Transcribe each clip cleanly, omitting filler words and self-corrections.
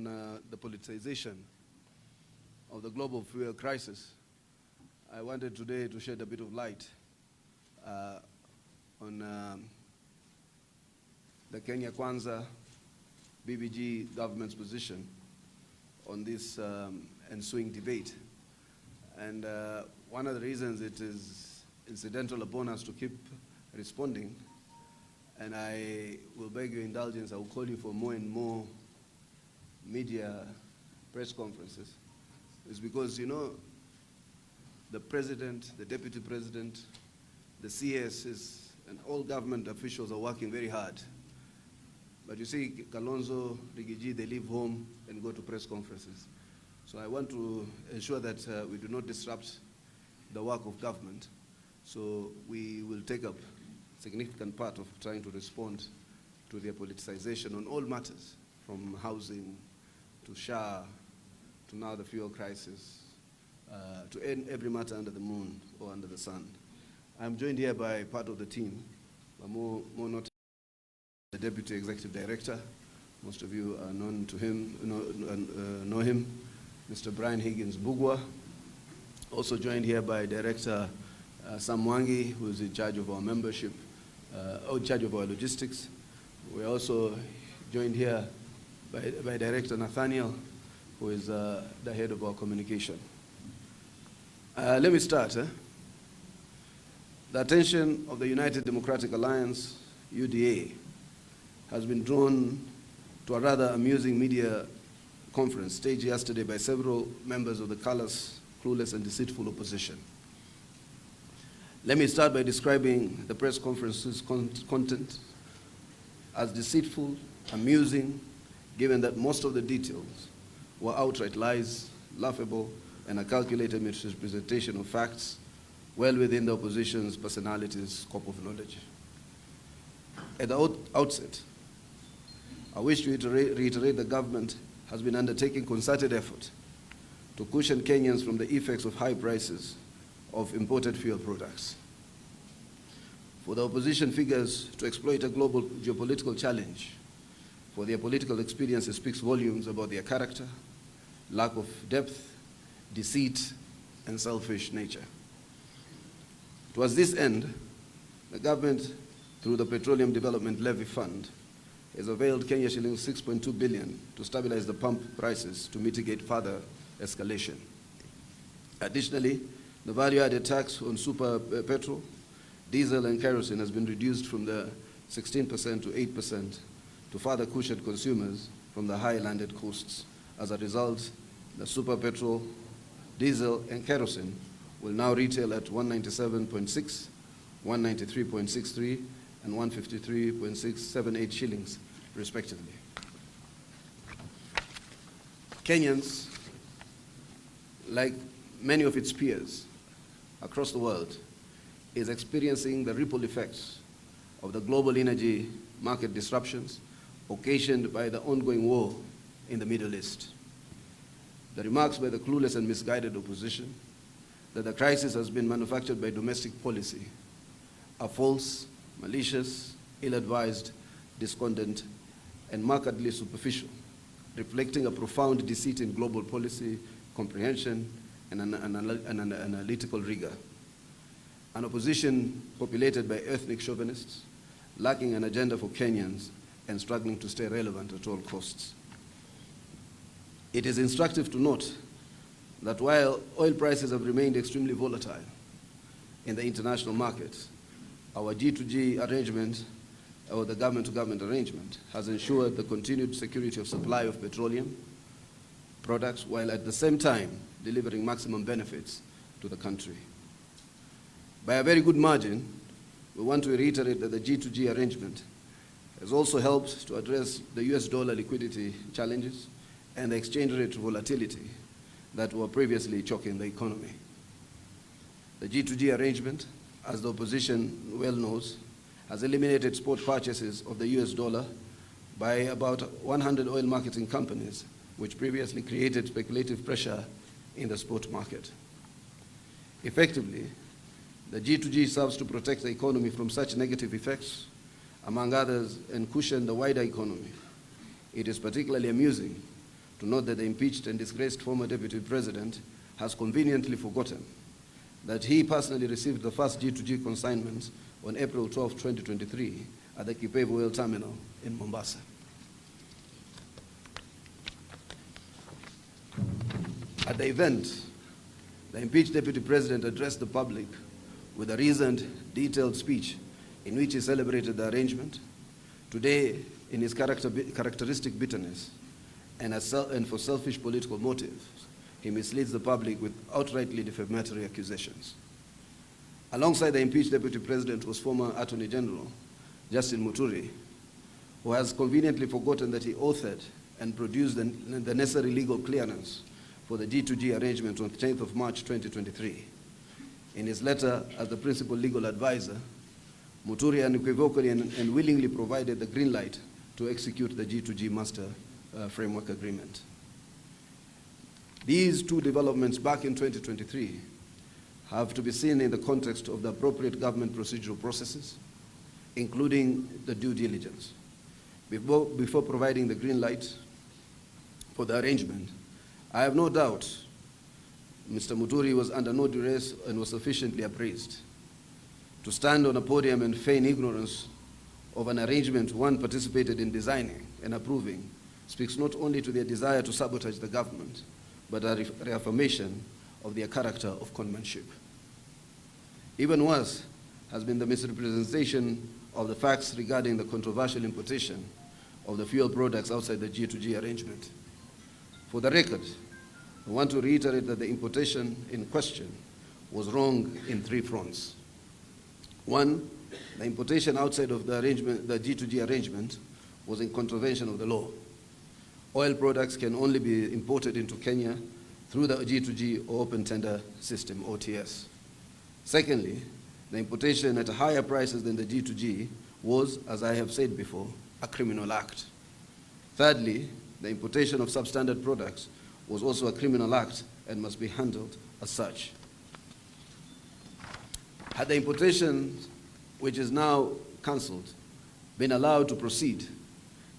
on the politicization of the global fuel crisis, I wanted today to shed a bit of light on the Kenya Kwanza BBG government's position on this ensuing debate. And one of the reasons it is incidental upon us to keep responding, and I will beg your indulgence, I will call you for more and more media press conferences, is because, you know, the president, the deputy president, the CSs, and all government officials are working very hard. But you see, Kalonzo, Rigiji, they leave home and go to press conferences. So I want to ensure that we do not disrupt the work of government. So we will take up a significant part of trying to respond to their politicization on all matters, from housing to SHA, to now the fuel crisis, to end every matter under the moon or under the sun. I'm joined here by part of the team, but more not the Deputy Executive Director. Most of you are known to him, know him, Mr. Brian Higgins Bugwa. Also joined here by Director Sam Mwangi, who is in charge of our membership, in charge of our logistics. We're also joined here by Director Nathaniel, who is the head of our communication. Let me start. The attention of the United Democratic Alliance, UDA, has been drawn to a rather amusing media conference staged yesterday by several members of the callous, clueless, and deceitful opposition. Let me start by describing the press conference's content as deceitful, amusing, given that most of the details were outright lies, laughable, and a calculated misrepresentation of facts well within the opposition's personality's scope of knowledge. At the outset, I wish to reiterate the government has been undertaking concerted effort to cushion Kenyans from the effects of high prices of imported fuel products. For the opposition figures to exploit a global geopolitical challenge for their political experience speaks volumes about their character, lack of depth, deceit, and selfish nature. Towards this end, the government, through the Petroleum Development Levy Fund, has availed Kenya shillings 6.2 billion to stabilize the pump prices to mitigate further escalation. Additionally, the value-added tax on super petrol, diesel, and kerosene has been reduced from the 16% to 8% to further cushion consumers from the high landed costs. As a result, the super petrol, diesel, and kerosene will now retail at 197.6, 193.63, and 153.678 shillings, respectively. Kenyans, like many of its peers across the world, is experiencing the ripple effects of the global energy market disruptions occasioned by the ongoing war in the Middle East. The remarks by the clueless and misguided opposition that the crisis has been manufactured by domestic policy are false, malicious, ill-advised, discordant, and markedly superficial, reflecting a profound deceit in global policy comprehension and an analytical rigor. An opposition populated by ethnic chauvinists, lacking an agenda for Kenyans and struggling to stay relevant at all costs. It is instructive to note that while oil prices have remained extremely volatile in the international markets, our G2G arrangement, or the government-to-government arrangement, has ensured the continued security of supply of petroleum products, while at the same time delivering maximum benefits to the country. By a very good margin, we want to reiterate that the G2G arrangement has also helped to address the US dollar liquidity challenges and the exchange rate volatility that were previously choking the economy. The G2G arrangement, as the opposition well knows, has eliminated spot purchases of the US dollar by about 100 oil marketing companies, which previously created speculative pressure in the spot market. Effectively, the G2G serves to protect the economy from such negative effects, among others, and cushion the wider economy. It is particularly amusing to note that the impeached and disgraced former Deputy President has conveniently forgotten that he personally received the first G2G consignments on April 12, 2023 at the Kipevu Oil Terminal in Mombasa. At the event, the impeached Deputy President addressed the public with a reasoned, detailed speech in which he celebrated the arrangement. Today, in his characteristic bitterness and for selfish political motives, he misleads the public with outrightly defamatory accusations. Alongside the impeached Deputy President was former Attorney General Justin Muturi, who has conveniently forgotten that he authored and produced the necessary legal clearance for the G2G arrangement on the 10th of March 2023. In his letter as the principal legal advisor, Muturi unequivocally and willingly provided the green light to execute the G2G Master Framework Agreement. These two developments back in 2023 have to be seen in the context of the appropriate government procedural processes, including the due diligence. Before providing the green light for the arrangement, I have no doubt Mr. Muturi was under no duress and was sufficiently appraised. To stand on a podium and feign ignorance of an arrangement one participated in designing and approving speaks not only to their desire to sabotage the government, but a reaffirmation of their character of conmanship. Even worse has been the misrepresentation of the facts regarding the controversial importation of the fuel products outside the G2G arrangement. For the record, I want to reiterate that the importation in question was wrong in three fronts. One, the importation outside of the G2G arrangement was in contravention of the law. Oil products can only be imported into Kenya through the G2G or open tender system, OTS. Secondly, the importation at higher prices than the G2G was, as I have said before, a criminal act. Thirdly, the importation of substandard products was also a criminal act and must be handled as such. Had the importation, which is now cancelled, been allowed to proceed,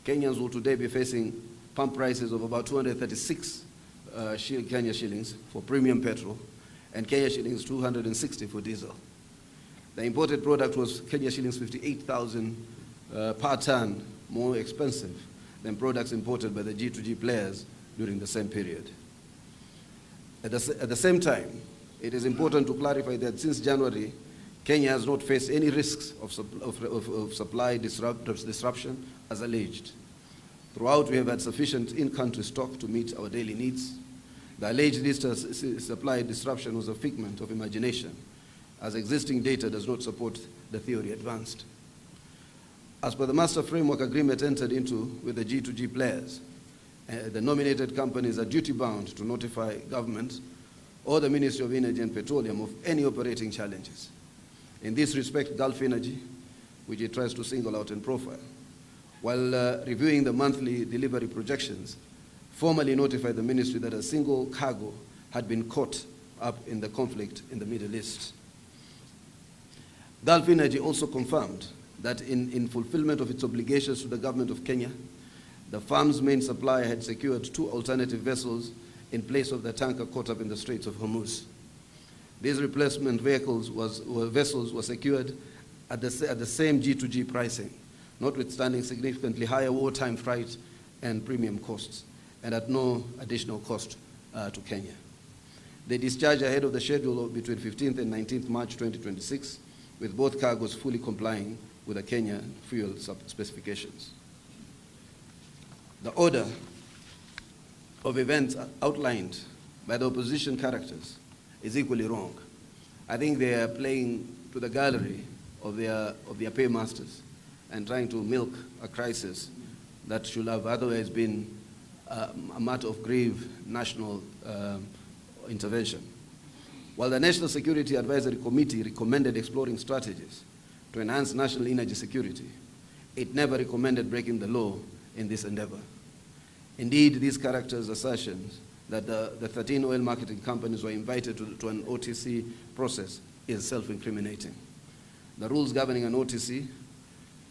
Kenyans will today be facing pump prices of about 236 Kenya shillings for premium petrol and Kenya shillings 260 for diesel. The imported product was Kenya shillings 58,000 per ton more expensive than products imported by the G2G players during the same period. At the same time, it is important to clarify that since January, Kenya has not faced any risks of supply disruption as alleged. Throughout, we have had sufficient in-country stock to meet our daily needs. The alleged supply disruption was a figment of imagination, as existing data does not support the theory advanced. As per the Master Framework Agreement entered into with the G2G players, the nominated companies are duty-bound to notify government or the Ministry of Energy and Petroleum of any operating challenges. In this respect, Gulf Energy, which it tries to single out and profile, while reviewing the monthly delivery projections, formally notified the ministry that a single cargo had been caught up in the conflict in the Middle East. Gulf Energy also confirmed that in fulfillment of its obligations to the government of Kenya, the firm's main supplier had secured 2 alternative vessels in place of the tanker caught up in the Straits of Hormuz. These replacement vessels were secured at the same G2G pricing, notwithstanding significantly higher wartime freight and premium costs, and at no additional cost to Kenya. They discharged ahead of the schedule between 15th and 19th March 2026, with both cargoes fully complying with the Kenya fuel specifications. The order of events outlined by the opposition characters is equally wrong. I think they are playing to the gallery of their paymasters and trying to milk a crisis that should have otherwise been a matter of grave national intervention. While the National Security Advisory Committee recommended exploring strategies to enhance national energy security, it never recommended breaking the law in this endeavor. Indeed, these characters' assertions that the 13 oil marketing companies were invited to an OTC process is self-incriminating. The rules governing an OTC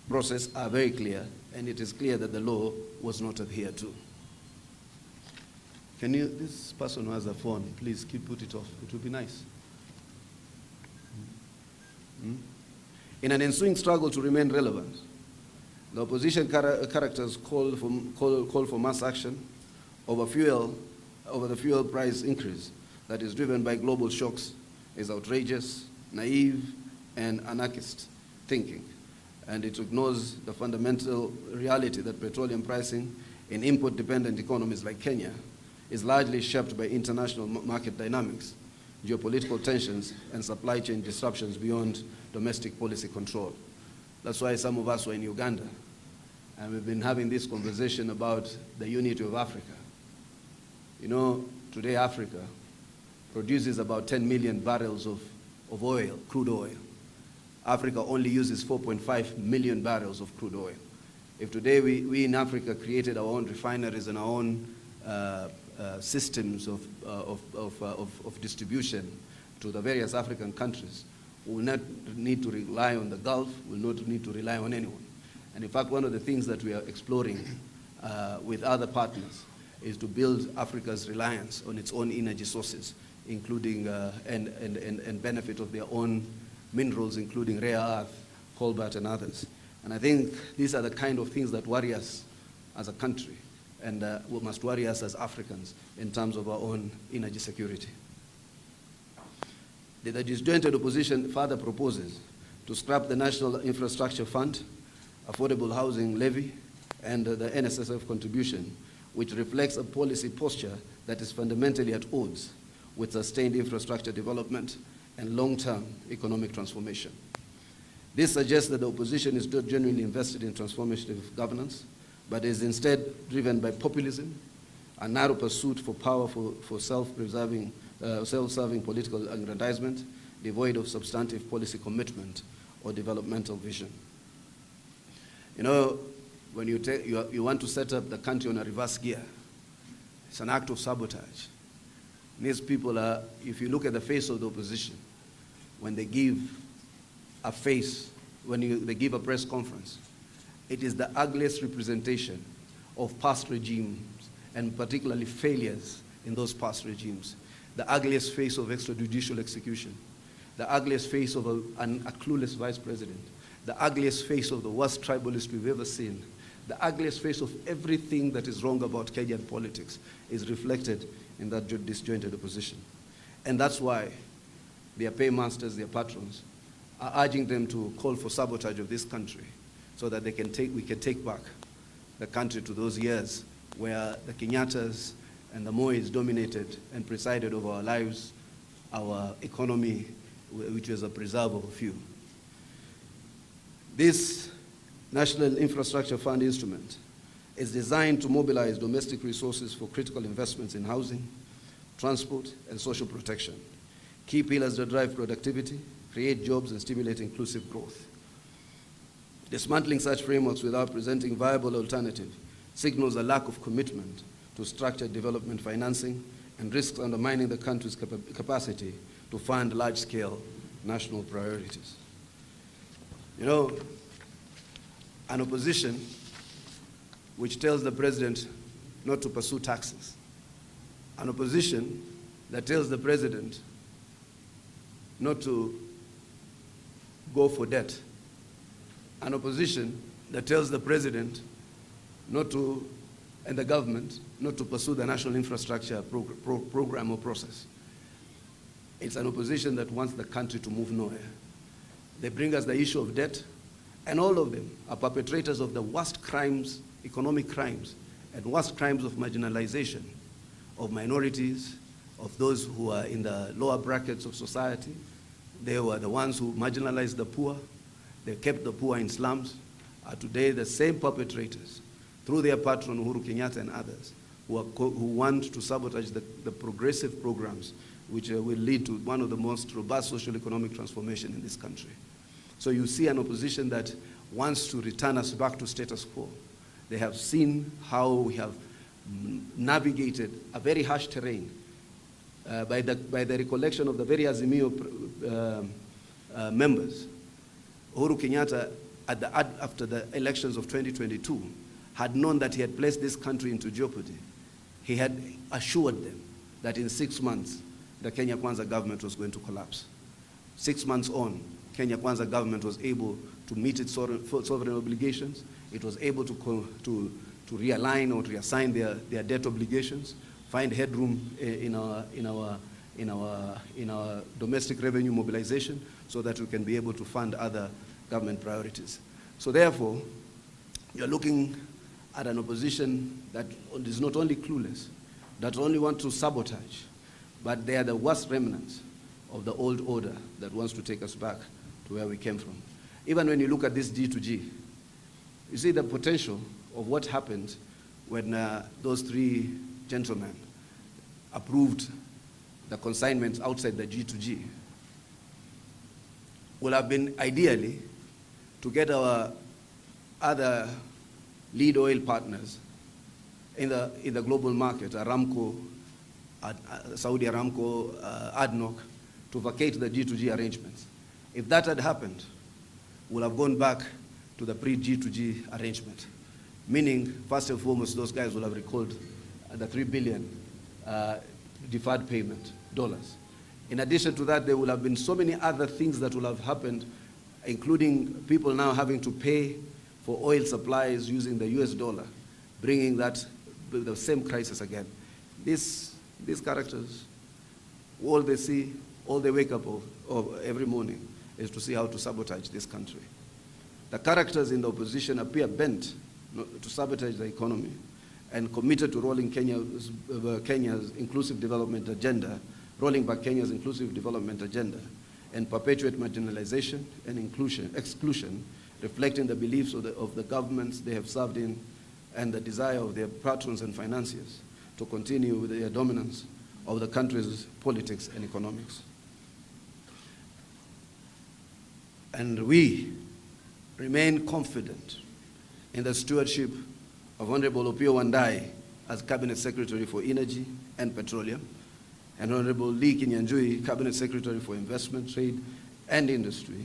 process are very clear, and it is clear that the law was not adhered to. Can you, this person who has a phone, please put it off. It would be nice. In an ensuing struggle to remain relevant, the opposition characters call for mass action over the fuel price increase that is driven by global shocks is outrageous, naive, and anarchist thinking. And it ignores the fundamental reality that petroleum pricing in import-dependent economies like Kenya is largely shaped by international market dynamics, geopolitical tensions, and supply chain disruptions beyond domestic policy control. That's why some of us were in Uganda, and we've been having this conversation about the unity of Africa. You know, today Africa produces about 10 million barrels of oil, crude oil. Africa only uses 4.5 million barrels of crude oil. If today we in Africa created our own refineries and our own systems of distribution to the various African countries, we will not need to rely on the Gulf, we will not need to rely on anyone. And in fact, one of the things that we are exploring with other partners is to build Africa's reliance on its own energy sources, including and benefit of their own minerals, including rare earth, cobalt, and others. And I think these are the kind of things that worry us as a country and must worry us as Africans in terms of our own energy security. The disjointed opposition further proposes to scrap the National Infrastructure Fund, Affordable Housing Levy, and the NSSF contribution, which reflects a policy posture that is fundamentally at odds with sustained infrastructure development and long-term economic transformation. This suggests that the opposition is not genuinely invested in transformative governance, but is instead driven by populism, a narrow pursuit for power for self-serving political aggrandizement, devoid of substantive policy commitment or developmental vision. You know, when you want to set up the country on a reverse gear, it's an act of sabotage. These people are, if you look at the face of the opposition, when they give a face, they give a press conference, it is the ugliest representation of past regimes, and particularly failures in those past regimes. The ugliest face of extrajudicial execution, the ugliest face of a clueless vice president, the ugliest face of the worst tribalist we've ever seen, the ugliest face of everything that is wrong about Kenyan politics is reflected in that disjointed opposition. And that's why their paymasters, their patrons, are urging them to call for sabotage of this country so that we can take back the country to those years where the Kenyattas and the Mois dominated and presided over our lives, our economy, which was a preserve of a few. This National Infrastructure Fund instrument is designed to mobilize domestic resources for critical investments in housing, transport, and social protection, key pillars that drive productivity, create jobs, and stimulate inclusive growth. Dismantling such frameworks without presenting viable alternatives signals a lack of commitment to structured development financing and risks undermining the country's capacity to fund large-scale national priorities. You know, an opposition which tells the president not to pursue taxes, an opposition that tells the president not to go for debt, an opposition that tells the president not to, and the government, not to pursue the national infrastructure program or process. It's an opposition that wants the country to move nowhere. They bring us the issue of debt, and all of them are perpetrators of the worst crimes, economic crimes, and worst crimes of marginalization of minorities, of those who are in the lower brackets of society. They were the ones who marginalized the poor. They kept the poor in slums. Are today the same perpetrators, through their patron Uhuru Kenyatta and others, who want to sabotage the progressive programs which will lead to one of the most robust social economic transformation in this country. So you see an opposition that wants to return us back to status quo. They have seen how we have navigated a very harsh terrain by the recollection of the very Azimio members. Uhuru Kenyatta, after the elections of 2022, had known that he had placed this country into jeopardy. he had assured them that in 6 months, the Kenya Kwanza government was going to collapse. 6 months on, Kenya Kwanza government was able to meet its sovereign obligations. It was able to realign or to reassign their debt obligations, find headroom in our domestic revenue mobilization so that we can be able to fund other government priorities. So therefore, you're looking at an opposition that is not only clueless, that only want to sabotage, but they are the worst remnants of the old order that wants to take us back to where we came from. Even when you look at this G2G, you see the potential of what happened when those three gentlemen approved the consignments outside the G2G. Would have been ideally to get our other lead oil partners in the global market, Aramco, Saudi Aramco, ADNOC, to vacate the G2G arrangements. If that had happened, we'll have gone back to the pre-G2G arrangement, meaning, first and foremost, those guys will have recalled the $3 billion deferred payment dollars. In addition to that, there will have been so many other things that will have happened, including people now having to pay for oil supplies using the US dollar, bringing that the same crisis again. These characters, all they see, all they wake up of every morning is to see how to sabotage this country. The characters in the opposition appear bent to sabotage the economy and committed to rolling Kenya's inclusive development agenda, rolling back Kenya's inclusive development agenda, and perpetuate marginalization and exclusion, reflecting the beliefs of the governments they have served in and the desire of their patrons and financiers to continue with their dominance of the country's politics and economics. And we remain confident in the stewardship of Honorable Opiyo Wandayi as Cabinet Secretary for Energy and Petroleum, and Honorable Lee Kinyanjui, Cabinet Secretary for Investment, Trade, and Industry,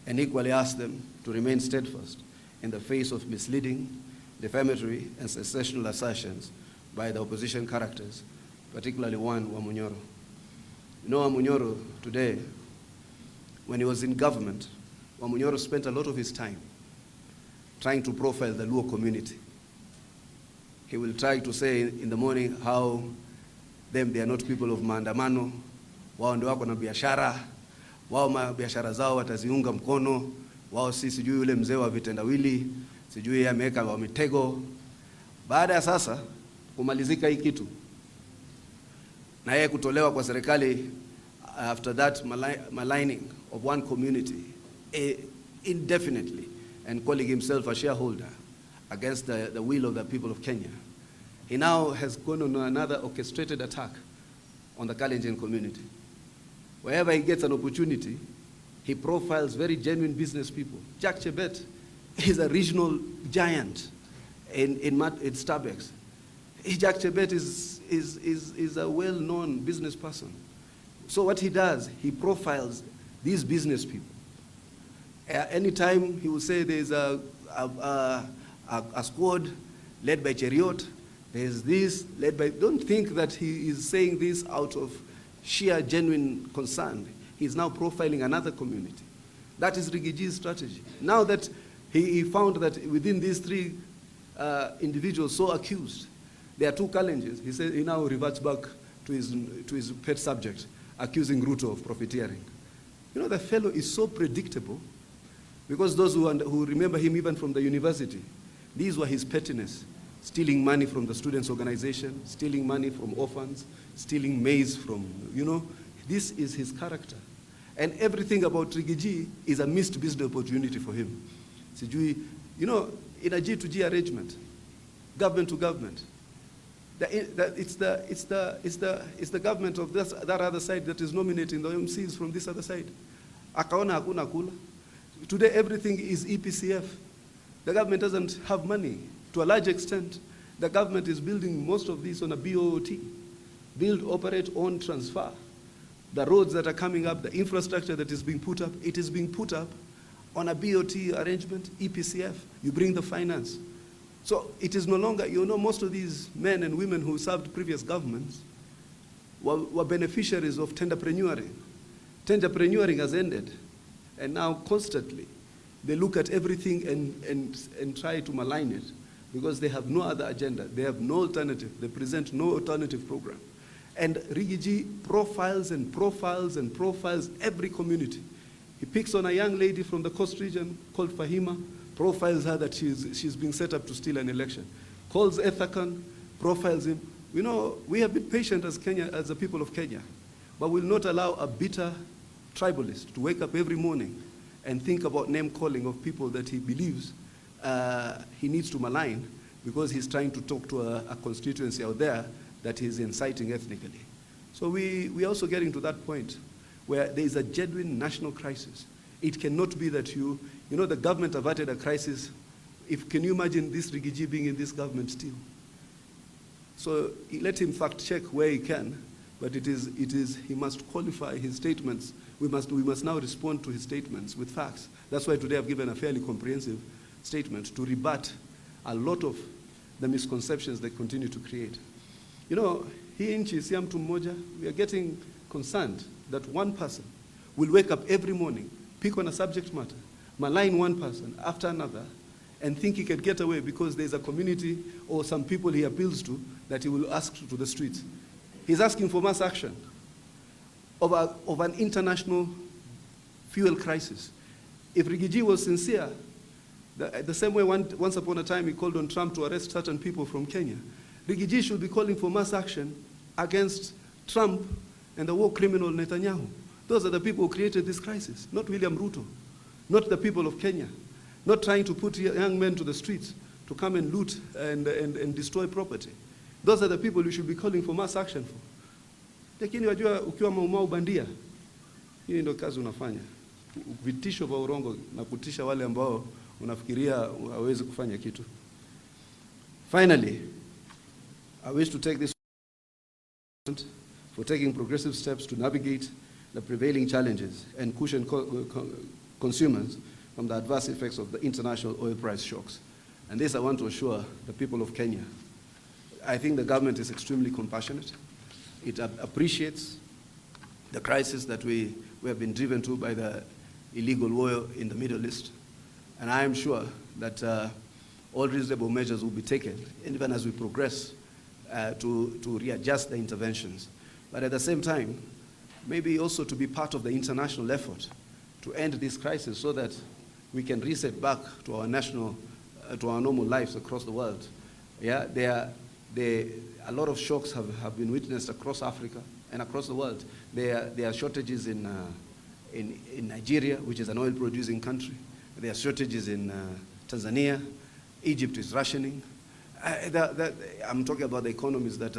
and equally ask them to remain steadfast in the face of misleading, defamatory, and sensational assertions by the opposition characters, particularly one, Wamunyoro. You know, Wamunyoro today, when he was in government, Wamunyoro spent a lot of his time trying to profile the Luo community. He will try to say in the morning how they are not people of maandamano, wao ndio wako na biashara, wao biashara zao wataziunga mkono, wao si sijui yule mzee wa vitendawili, sijui ameweka wa mitego. Baada ya sasa kumalizika hii kitu na yeye kutolewa kwa serikali, after that maligning of one community indefinitely and calling himself a shareholder against the will of the people of Kenya, he now has gone on another orchestrated attack on the Kalenjin community. Wherever he gets an opportunity, he profiles very genuine business people. Jack Chebet is a regional giant in Starbucks. Jack Chebet is a well-known business person. So what he does, he profiles these business people. Anytime he will say there's a squad led by Cheriot, there's this led by, don't think that he is saying this out of sheer genuine concern. He's now profiling another community. That is Rigiji's strategy. Now that he found that within these three individuals so accused, there are two Kalenjins, he said he now reverts back to his pet subject, accusing Ruto of profiteering. You know, the fellow is so predictable, because those who remember him even from the university, these were his pettiness, stealing money from the students' organization, stealing money from orphans, stealing maize from, you know, this is his character. And everything about Rigiji is a missed business opportunity for him. You know, in a G2G arrangement, government to government, it's the government of that other side that is nominating the MCs from this other side. Akaona hakuna kula. Today everything is EPCF. The government doesn't have money. To a large extent, the government is building most of this on a BOOT. Build, operate, own, transfer. The roads that are coming up, the infrastructure that is being put up, it is being put up on a BOT arrangement, EPCF. You bring the finance. So it is no longer, you know, most of these men and women who served previous governments were beneficiaries of tenderpreneuring. Tenderpreneuring has ended, and now constantly they look at everything and try to malign it because they have no other agenda. They have no alternative. They present no alternative program. And Rigiji profiles and profiles and profiles every community. He picks on a young lady from the coast region called Fahima, profiles her that she's being set up to steal an election. Calls Ethakan, profiles him. You know, we have been patient as Kenya, as the people of Kenya, but will not allow a bitter tribalist to wake up every morning and think about name calling of people that he believes he needs to malign because he's trying to talk to a constituency out there that he's inciting ethnically. So we're also getting to that point where there is a genuine national crisis. It cannot be that you know, the government averted a crisis. Can you imagine this Rigiji being in this government still? So let him fact check where he can, but he must qualify his statements. We must now respond to his statements with facts. That's why today I've given a fairly comprehensive statement to rebut a lot of the misconceptions they continue to create. You know, hii nchi si mtu mmoja, we are getting concerned that one person will wake up every morning, pick on a subject matter, malign one person after another, and think he can get away because there's a community or some people he appeals to that he will ask to the streets. He's asking for mass action of an international fuel crisis. If Rigiji was sincere, the same way once upon a time he called on Trump to arrest certain people from Kenya, Rigiji should be calling for mass action against Trump and the war criminal Netanyahu. Those are the people who created this crisis, not William Ruto, not the people of Kenya, not trying to put young men to the streets to come and loot and destroy property. Those are the people you should be calling for mass action for. Lakini wajua ukiwa maumau bandia, hii ndio kazi unafanya. Vitisho vya urongo na kutisha wale ambao unafikiria hawezi kufanya kitu. Finally, I wish to take this for taking progressive steps to navigate the prevailing challenges and cushion consumers from the adverse effects of the international oil price shocks. And this I want to assure the people of Kenya. I think the government is extremely compassionate. It appreciates the crisis that we have been driven to by the illegal war in the Middle East. And I am sure that all reasonable measures will be taken, even as we progress to readjust the interventions. But at the same time, maybe also to be part of the international effort to end this crisis so that we can reset back to our normal lives across the world. Yeah, a lot of shocks have been witnessed across Africa and across the world. There are shortages in Nigeria, which is an oil-producing country. There are shortages in Tanzania. Egypt is rationing. I'm talking about the economies that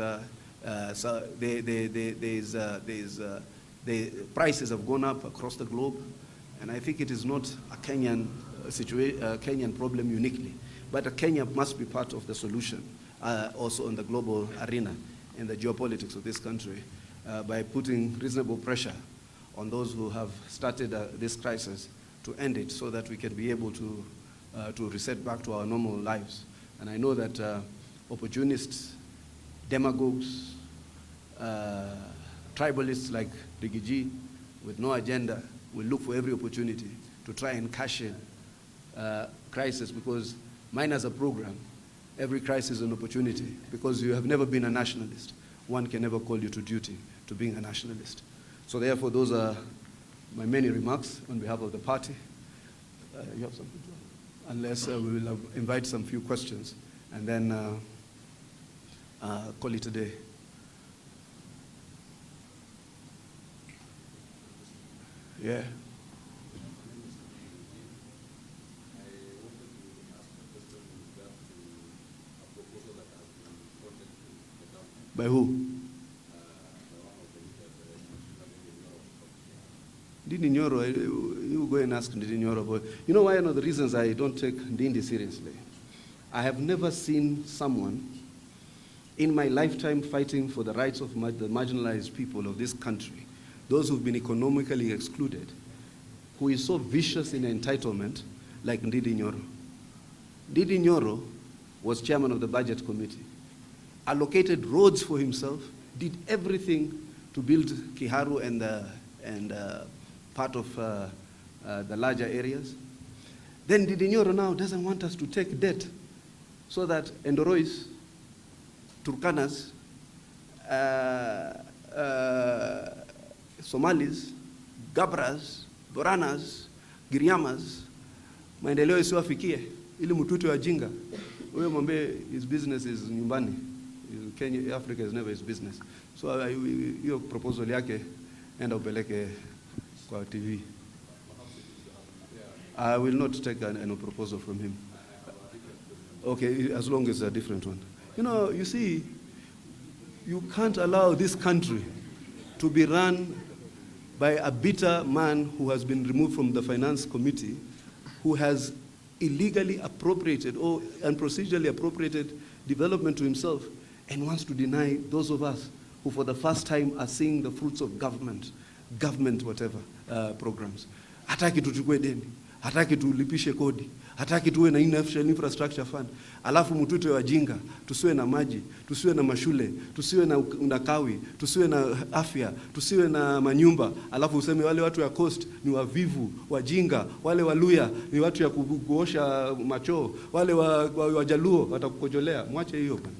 the prices have gone up across the globe, and I think it is not a Kenyan Kenyan problem uniquely, but Kenya must be part of the solution also on the global arena in the geopolitics of this country by putting reasonable pressure on those who have started this crisis to end it so that we can be able to reset back to our normal lives. And I know that opportunists, demagogues, tribalists like Rigiji with no agenda will look for every opportunity to try and cash in crisis, because mine as a program, every crisis is an opportunity, because you have never been a nationalist. One can never call you to duty to being a nationalist. So therefore, those are my many remarks on behalf of the party. You have something to add? Unless we will invite some few questions and then call it a day. Yeah. By who? NDINDI NYORO, you go and ask NDINDI NYORO. But you know why? One of the reasons I don't take NDINDI seriously. I have never seen someone in my lifetime fighting for the rights of the marginalized people of this country, those who've been economically excluded, who is so vicious in entitlement like NDINDI NYORO. NDINDI NYORO was chairman of the budget committee, allocated roads for himself, did everything to build Kiharu and part of the larger areas. Then NDINDI NYORO now doesn't want us to take debt so that Endorois, Turkanas, Somalis, Gabras, Boranas, Giriamas, maendeleo isiwafikie ili mtutu wa jinga. Huyo mwambie his business is nyumbani. Kenya, Africa is never his business. So hiyo proposal yake enda upeleke kwa TV. I will not take any proposal from him. Okay, as long as a different one. You know, you see, you can't allow this country to be run by a bitter man who has been removed from the finance committee, who has illegally appropriated or procedurally appropriated development to himself and wants to deny those of us who for the first time are seeing the fruits of government whatever programs. Hataki tuchukue deni, hataki tulipishe kodi, hataki tuwe na infrastructure fund. Alafu mtutu wa jinga, tusiwe na maji, tusiwe na mashule, tusiwe na kawi, tusiwe na afya, tusiwe na manyumba. Alafu useme wale watu ya coast ni wavivu, wajinga, wale waluya ni watu ya kuosha macho, wale wajaluo watakukojolea. Mwache hiyo bana.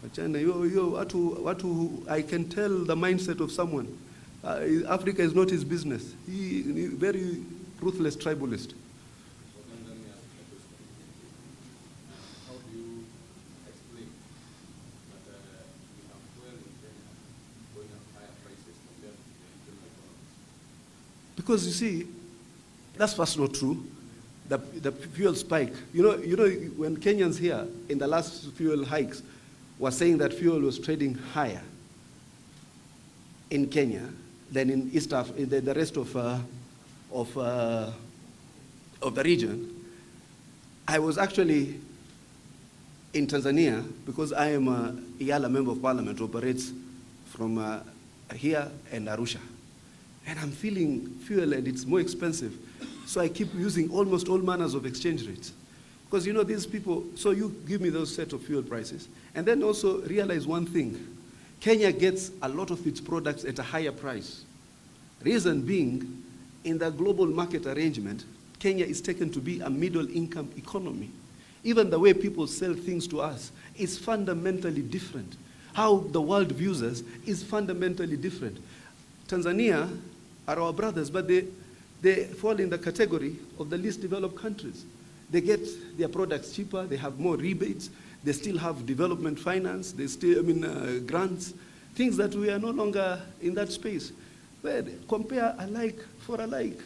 Achana hiyo watu I can tell the mindset of someone. Africa is not his business. He very ruthless tribalist. How do you explain that we have fuel in Kenya going at higher prices compared to the internal economies? Because you see, that's first not true. The fuel spike. You know when Kenyans here in the last fuel hikes were saying that fuel was trading higher in Kenya than in East Africa, in the rest of the region. I was actually in Tanzania because I am a Iyala Member of Parliament who operates from here and Arusha. And I'm feeling fuel and it's more expensive. So I keep using almost all manners of exchange rates. Because you know these people, so you give me those set of fuel prices. And then also realize one thing. Kenya gets a lot of its products at a higher price. Reason being, in the global market arrangement, Kenya is taken to be a middle-income economy. Even the way people sell things to us is fundamentally different. How the world views us is fundamentally different. Tanzania are our brothers, but they fall in the category of the least developed countries. They get their products cheaper, they have more rebates, they still have development finance, they still, grants, things that we are no longer in that space. But compare alike for alike.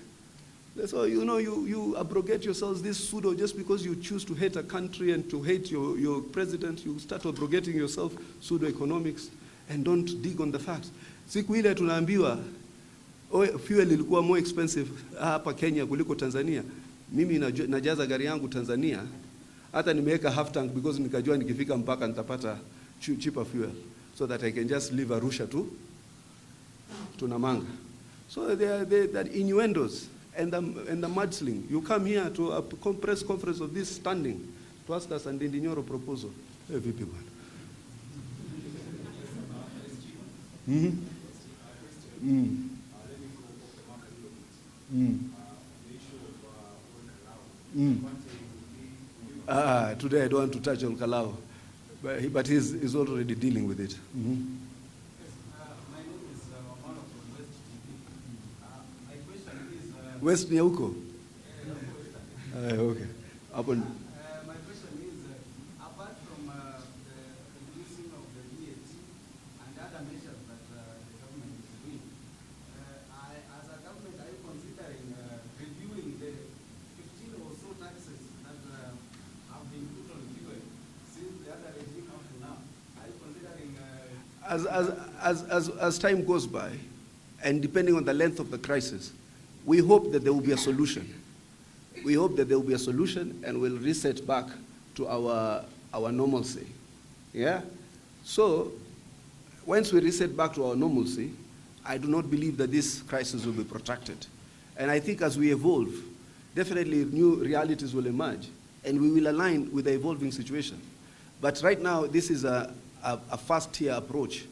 So, you know, you abrogate yourselves this pseudo just because you choose to hate a country and to hate your president, you start abrogating yourself pseudo economics and don't dig on the facts. Siku ile tunaambiwa, fuel ilikuwa more expensive hapa Kenya kuliko Tanzania. Mimi najaza gari yangu Tanzania, hata nimeweka half tank because nikajua nikifika mpaka nitapata cheaper fuel so that I can just leave Arusha to Namanga. So they're innuendos and the mudsling. You come here to a press conference of this standing to ask us NDINDI NYORO proposal. Hey, vipi bwana? Today I don't want to touch on Kalau, but he's already dealing with it. My name is Omar from West GP. My question is... West ni huko? Okay. My question is, apart from the reducing of the VAT and other measures that the government is doing, as a government, are you considering reviewing the 15 or so taxes that have been put on fuel since the other regime up to now? Are you considering... As time goes by, and depending on the length of the crisis, we hope that there will be a solution. We hope that there will be a solution and we'll reset back to our normalcy. Yeah? So, once we reset back to our normalcy, I do not believe that this crisis will be protracted. And I think as we evolve, definitely new realities will emerge and we will align with the evolving situation. But right now, this is a first-tier approach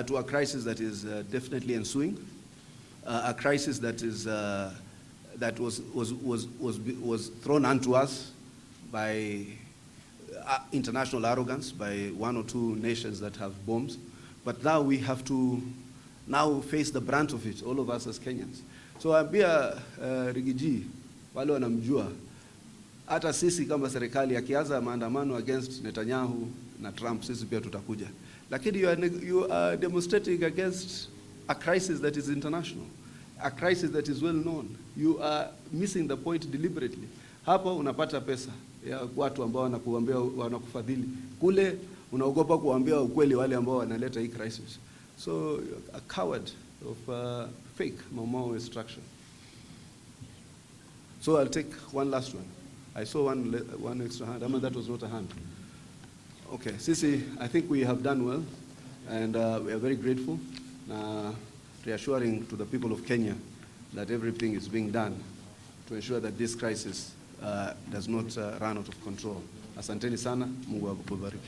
to a crisis that is definitely ensuing, a crisis that is that was thrown onto us by international arrogance, by one or two nations that have bombs. But now we have to face the brunt of it, all of us as Kenyans. So ambia Rigiji, wale wanamjua, hata sisi kama serikali akianza maandamano against Netanyahu na Trump, sisi pia tutakuja. Lakini you are demonstrating against a crisis that is international, a crisis that is well known. You are missing the point deliberately. Hapa unapata pesa ya watu ambao wanakufadhili. Kule unaogopa kuambia ukweli wale ambao wanaleta hii crisis. So a coward of fake Mau extraction. So I'll take one last one. I saw one extra hand. I mean, that was not a hand. Okay, Sisi, I think we have done well, and we are very grateful, reassuring to the people of Kenya that everything is being done to ensure that this crisis does not run out of control. Asanteni sana, Mungu akubariki.